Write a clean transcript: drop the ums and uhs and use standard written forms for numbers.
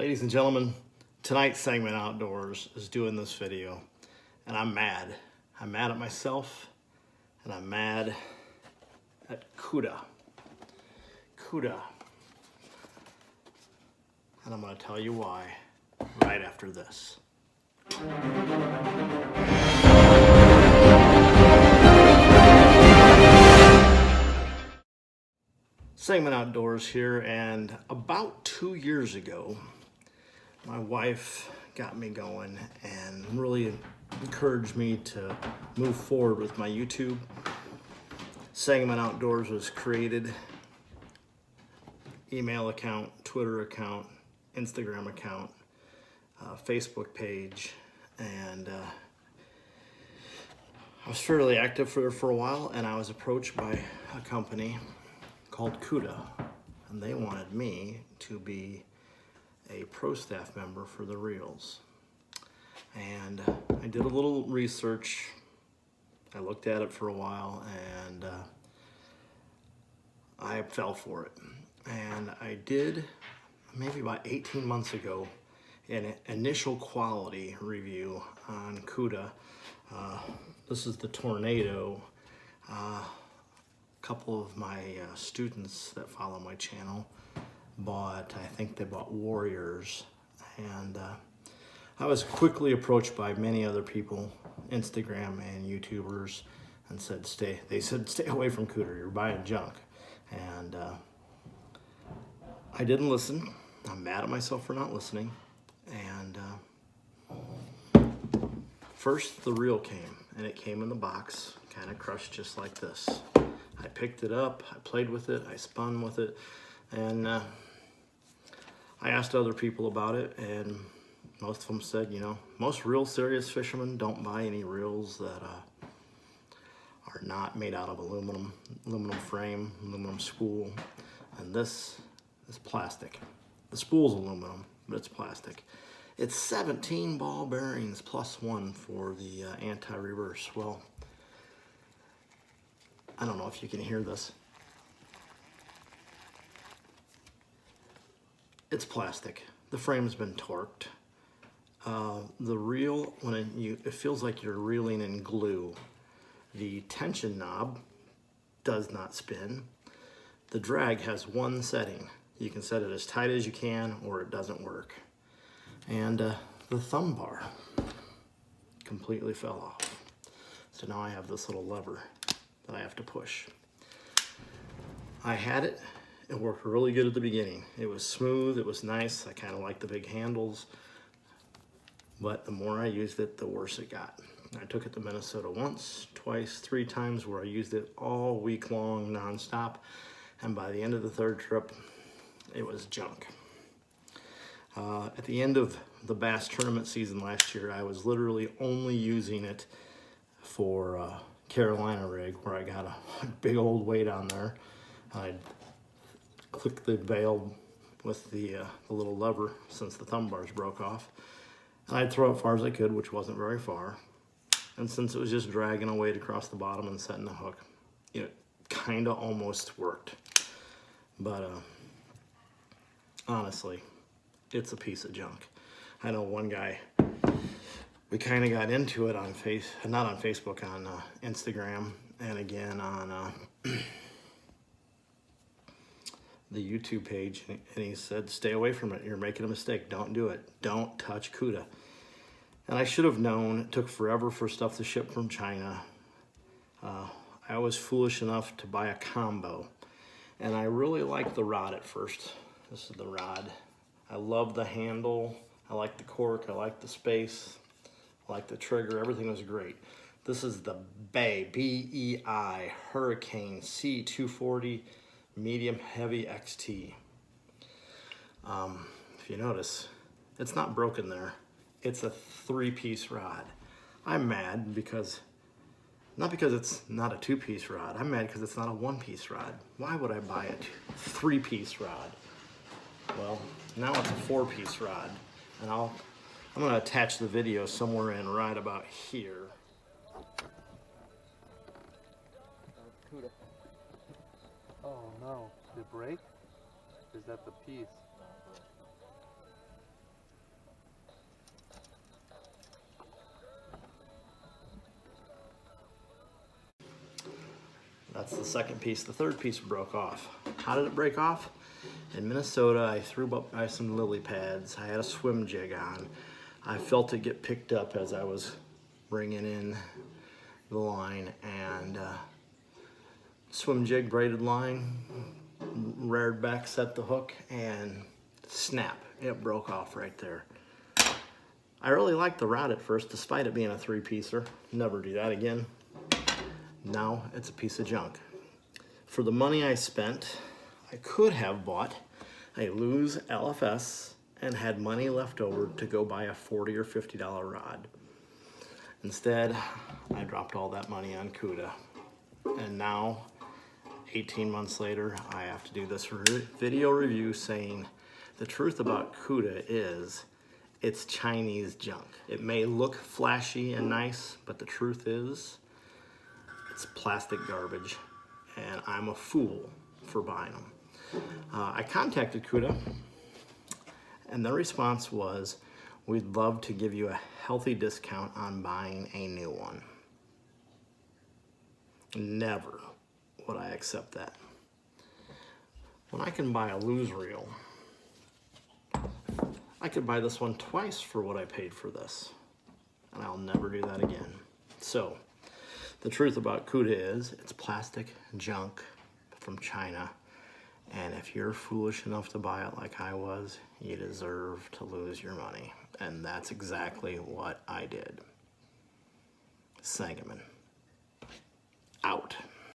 Ladies and gentlemen, tonight's segment outdoors is doing this video, and I'm mad. I'm mad at myself, and I'm mad at Kuda. And I'm going to tell you why right after this. Segment outdoors here, and about 2 years ago, my wife got me going and really encouraged me to move forward with my YouTube. Segment Outdoors was created. Email account, Twitter account, Instagram account, Facebook page, and I was fairly active for a while, and I was approached by a company called Kuda, and they wanted me to be a pro staff member for the reels. And I did a little research. I looked at it for a while, and I fell for it. And I did, maybe about 18 months ago, an initial quality review on Kuda. This is the Tornado. A couple of my students that follow my channel bought, I think they bought Warriors, and I was quickly approached by many other people, Instagram and YouTubers, and they said stay away from Kuda, you're buying junk. And I didn't listen. I'm mad at myself for not listening. And first the reel came, and it came in the box, kind of crushed just like this. I picked it up, I played with it, I spun with it, and I asked other people about it, and most of them said, you know, most real serious fishermen don't buy any reels that are not made out of aluminum frame, aluminum spool, and this is plastic. The spool's aluminum, but it's plastic. It's 17 ball bearings plus one for the anti-reverse. Well, I don't know if you can hear this. It's plastic. The frame's been torqued. The reel, it feels like you're reeling in glue. The tension knob does not spin. The drag has one setting. You can set it as tight as you can, or it doesn't work. And the thumb bar completely fell off. So now I have this little lever that I have to push. I had it. It worked really good at the beginning. It was smooth, it was nice. I kind of like the big handles. But the more I used it, the worse it got. I took it to Minnesota once, twice, 3 times, where I used it all week long, nonstop. And by the end of the third trip, it was junk. At the end of the bass tournament season last year, I was literally only using it for Carolina rig, where I got a big old weight on there. I'd click the bail with the little lever, since the thumb bars broke off. And I'd throw it as far as I could, which wasn't very far. And since it was just dragging a weight across the bottom and setting the hook, it kind of almost worked. But honestly, it's a piece of junk. I know one guy, we kind of got into it on not on Facebook, on Instagram, and again on the YouTube page, and he said, stay away from it. You're making a mistake. Don't do it. Don't touch Kuda. And I should have known. It took forever for stuff to ship from China. I was foolish enough to buy a combo, and I really liked the rod at first. This is the rod. I love the handle. I like the cork. I like the space. I like the trigger. Everything was great. This is the Bei, B-E-I, Hurricane C240 medium heavy XT. If you notice, it's not broken there. It's a 3-piece rod. I'm mad because, not because it's not a 2-piece rod, I'm mad because it's not a 1-piece rod. Why would I buy a 3-piece rod? Well, now it's a 4-piece rod, and I'm gonna attach the video somewhere in right about here. Oh no, did it break? Is that the piece? That's the second piece. The third piece broke off. How did it break off? In Minnesota, I threw up by some lily pads. I had a swim jig on. I felt it get picked up as I was bringing in the line, and swim jig, braided line, reared back, set the hook, and snap, it broke off right there. I really liked the rod at first, despite it being a 3-piecer. Never do that again. Now it's a piece of junk. For the money I spent, I could have bought a loose LFS and had money left over to go buy a $40 or $50 rod. Instead, I dropped all that money on Kuda. And now, 18 months later, I have to do this video review saying the truth about Kuda is it's Chinese junk. It may look flashy and nice, but the truth is it's plastic garbage, and I'm a fool for buying them. I contacted Kuda, and their response was, we'd love to give you a healthy discount on buying a new one. Never would I accept that. When I can buy a loose reel, I could buy this one twice for what I paid for this, and I'll never do that again. So, the truth about Kuda is it's plastic junk from China, and if you're foolish enough to buy it like I was, you deserve to lose your money. And that's exactly what I did. Sangamon. Out.